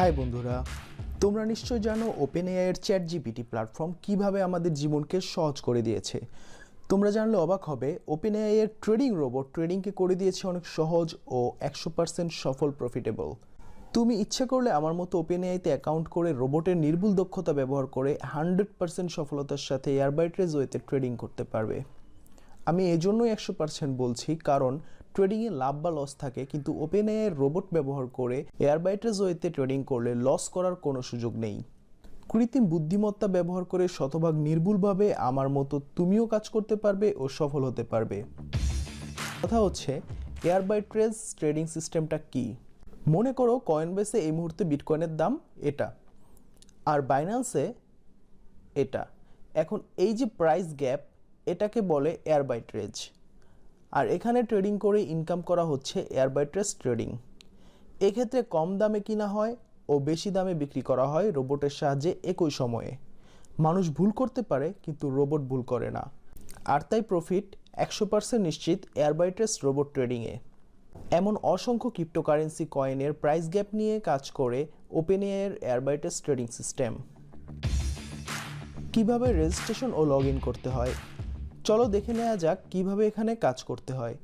High বন্ধুরা, তোমরা নিশ্চয় জানো ওপেনএআই এর চ্যাট জিপিটি প্ল্যাটফর্ম কিভাবে আমাদের জীবনকে সহজ করে দিয়েছে। তোমরা জানলে অবাক হবে, ওপেনএআই এর ট্রেডিং রোবট ট্রেডিংকে করে দিয়েছে অনেক সহজ ও 100% সফল প্রফিটেবল। তুমি ইচ্ছা করলে আমার মতো ওপেনএআইতে অ্যাকাউন্ট করে রোবটের নির্ভুল দক্ষতা ব্যবহার করে 100% সফলতার সাথে এয়ারবাইট্রেজ ওয়েতে ট্রেডিং করতে পারবে। আমি এজন্যই 100% বলছি, কারণ ট্রেডিংয়ে লাভ বা লস থাকে, কিন্তু ওপেনএআই এর রোবট ব্যবহার করে এয়ারবাইট্রেজ ওয়েতে ট্রেডিং করলে লস করার কোনো সুযোগ নেই। কৃত্রিম বুদ্ধিমত্তা ব্যবহার করে শতভাগ নির্ভুলভাবে আমার মতো তুমিও কাজ করতে পারবে ও সফল হতে পারবে। কথা হচ্ছে, এয়ারবাইট্রেজ ট্রেডিং সিস্টেমটা কি? মনে করো কয়েনবেসে এই মুহূর্তে বিটকয়েনের দাম এটা, আর বাইন্যান্সে এটা। এখন এই যে প্রাইস গ্যাপ, এটাকে বলে এয়ারবাইট্রেজ। আর এখানে ট্রেডিং করে ইনকাম করা হচ্ছে এয়ারবাইট্রেজ ট্রেডিং। এক্ষেত্রে কম দামে কিনা হয় ও বেশি দামে বিক্রি করা হয় রোবটের সাহায্যে একই সময়ে। মানুষ ভুল করতে পারে, কিন্তু রোবট ভুল করে না। আর তাই প্রফিট 100% নিশ্চিত এয়ারবাইট্রেজ রোবট ট্রেডিংয়ে। এমন অসংখ্য ক্রিপ্টোকারেন্সি কয়েনের প্রাইস গ্যাপ নিয়ে কাজ করে ওপেনএআই এর এয়ারবাইট্রেজ ট্রেডিং সিস্টেম। কিভাবে রেজিস্ট্রেশন ও লগ ইন করতে হয়, চলো দেখে নেওয়া যাক কিভাবে এখানে কাজ করতে হয়।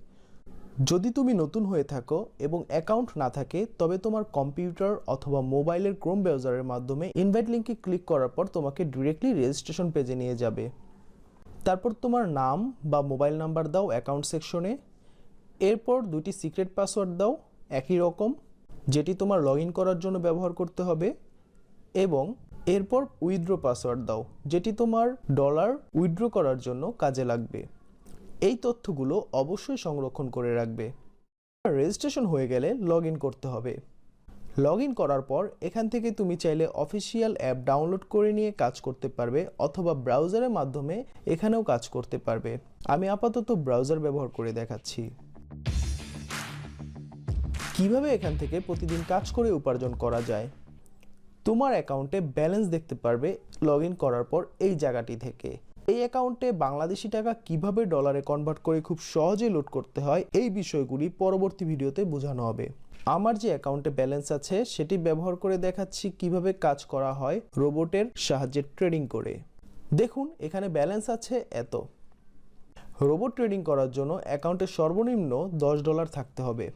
যদি তুমি নতুন হয়ে থাকো এবং অ্যাকাউন্ট না থাকে, তবে তোমার কম্পিউটার অথবা মোবাইলের ক্রোম ব্রাউজারের মাধ্যমে ইনভাইট লিঙ্কে ক্লিক করার পর তোমাকে ডিরেক্টলি রেজিস্ট্রেশন পেজে নিয়ে যাবে। তারপর তোমার নাম বা মোবাইল নাম্বার দাও অ্যাকাউন্ট সেকশনে। এরপর দুটি সিক্রেট পাসওয়ার্ড দাও একই রকম, যেটি তোমার লগ ইন করার জন্য ব্যবহার করতে হবে। এবং এরপর উইথড্র পাসওয়ার্ড দাও, যেটি তোমার ডলার উইথড্র করার জন্য কাজে লাগবে। এই তথ্যগুলো অবশ্যই সংরক্ষণ করে রাখবে। রেজিস্ট্রেশন হয়ে গেলে লগ ইন করতে হবে। লগ ইন করার পর এখান থেকে তুমি চাইলে অফিসিয়াল অ্যাপ ডাউনলোড করে নিয়ে কাজ করতে পারবে, অথবা ব্রাউজারের মাধ্যমে এখানেও কাজ করতে পারবে। আমি আপাতত ব্রাউজার ব্যবহার করে দেখাচ্ছি। কিভাবে এখান থেকে প্রতিদিন কাজ করে উপার্জন করা যায়। তোমার অ্যাকাউন্টে ব্যালেন্স দেখতে পারবে লগ ইন করার পর এই জায়গাটি থেকে। এই অ্যাকাউন্টে বাংলাদেশি টাকা কিভাবে ডলারে কনভার্ট করে খুব সহজে লোড করতে হয়, এই বিষয়গুলি পরবর্তী ভিডিওতে বোঝানো হবে। আমার যে অ্যাকাউন্টে ব্যালেন্স আছে সেটি ব্যবহার করে দেখাচ্ছি কিভাবে কাজ করা হয় রোবটের সাহায্যে ট্রেডিং করে। দেখুন, এখানে ব্যালেন্স আছে এত। রোবট ট্রেডিং করার জন্য অ্যাকাউন্টে সর্বনিম্ন $10 থাকতে হবে।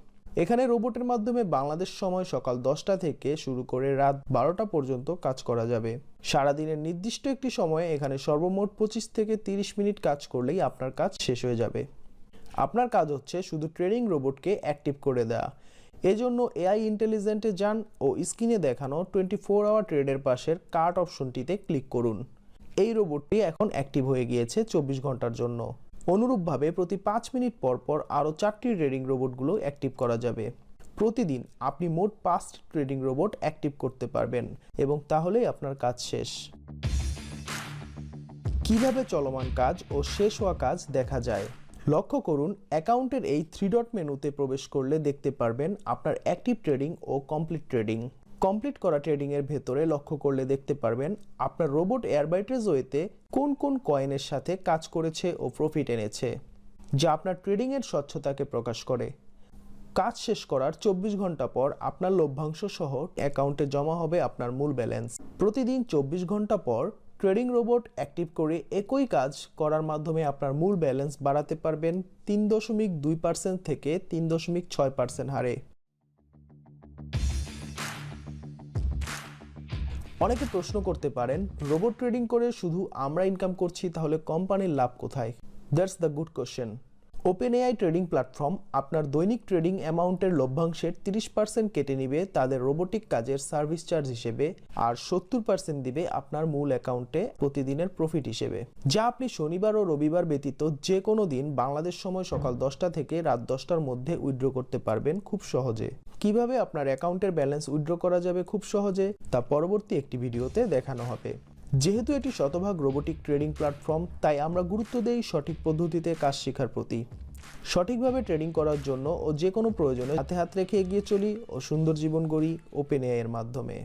এখানে রোবটের মাধ্যমে বাংলাদেশ সময় সকাল 10টা থেকে শুরু করে রাত 12টা পর্যন্ত কাজ করা যাবে। সারাদিনের নির্দিষ্ট একটি সময়ে এখানে সর্বমোট 25 থেকে 30 মিনিট কাজ করলেই আপনার কাজ শেষ হয়ে যাবে। আপনার কাজ হচ্ছে শুধু ট্রেডিং রোবটকে অ্যাক্টিভ করে দেওয়া। এজন্য এআই ইন্টেলিজেন্টে যান ও স্ক্রিনে দেখানো 24 আওয়ার ট্রেডের পাশের কার্ট অপশনটিতে ক্লিক করুন। এই রোবটটি এখন অ্যাক্টিভ হয়ে গিয়েছে 24 ঘন্টার জন্য। অনুরূপভাবে প্রতি 5 মিনিট পর পর আরও 4টি ট্রেডিং রোবটগুলো অ্যাক্টিভ করা যাবে। প্রতিদিন আপনি মোট 5টি ট্রেডিং রোবট অ্যাক্টিভ করতে পারবেন, এবং তাহলেই আপনার কাজ শেষ। কিভাবে চলমান কাজ ও শেষ হওয়া কাজ দেখা যায়। লক্ষ্য করুন, অ্যাকাউন্টের এই 3 ডট মেনুতে প্রবেশ করলে দেখতে পারবেন আপনার অ্যাক্টিভ ট্রেডিং ও কমপ্লিট ট্রেডিং। কমপ্লিট করা ট্রেডিংয়ের ভেতরে লক্ষ্য করলে দেখতে পারবেন আপনার রোবট এয়ারবাইট্রেজ ওয়েতে কোন কোন কয়েনের সাথে কাজ করেছে ও প্রফিট এনেছে, যা আপনার ট্রেডিংয়ের স্বচ্ছতাকে প্রকাশ করে। কাজ শেষ করার 24 ঘন্টা পর আপনার লভ্যাংশ সহ অ্যাকাউন্টে জমা হবে আপনার মূল ব্যালেন্স। প্রতিদিন 24 ঘন্টা পর ট্রেডিং রোবট অ্যাক্টিভ করে একই কাজ করার মাধ্যমে আপনার মূল ব্যালেন্স বাড়াতে পারবেন 3.2% থেকে 3.6% হারে। অনেকে প্রশ্ন করতে পারেন, রোবট ট্রেডিং করে শুধু আমরা ইনকাম করছি, তাহলে কোম্পানির লাভ কোথায়? That's the good question. OpenAI trading platform আপনার দৈনিক ট্রেডিং অ্যামাউন্টের লভ্যাংশের 30% কেটে নিবে তাদের রোবোটিক কাজের সার্ভিস চার্জ হিসেবে, আর 70% দিবে আপনার মূল অ্যাকাউন্টে প্রতিদিনের প্রফিট হিসেবে, যা আপনি শনিবার ও রবিবার ব্যতীত যে কোনো দিন বাংলাদেশ সময় সকাল 10টা থেকে রাত 10টার মধ্যে উইথড্র করতে পারবেন খুব সহজে। কিভাবে আপনার অ্যাকাউন্টের ব্যালেন্স উইথড্র করা যাবে খুব সহজে, তা পরবর্তী একটি ভিডিওতে দেখানো হবে। যেহেতু এটি শতভাগ রোবোটিক ট্রেডিং প্ল্যাটফর্ম, তাই আমরা গুরুত্ব দেই সঠিক পদ্ধতিতে কাজ শেখার প্রতি। সঠিকভাবে ট্রেডিং করার জন্য ও যে কোনো প্রয়োজনে হাতে হাত রেখে এগিয়ে চলি ও সুন্দর জীবন গড়ি ওপেনএআই এর মাধ্যমে।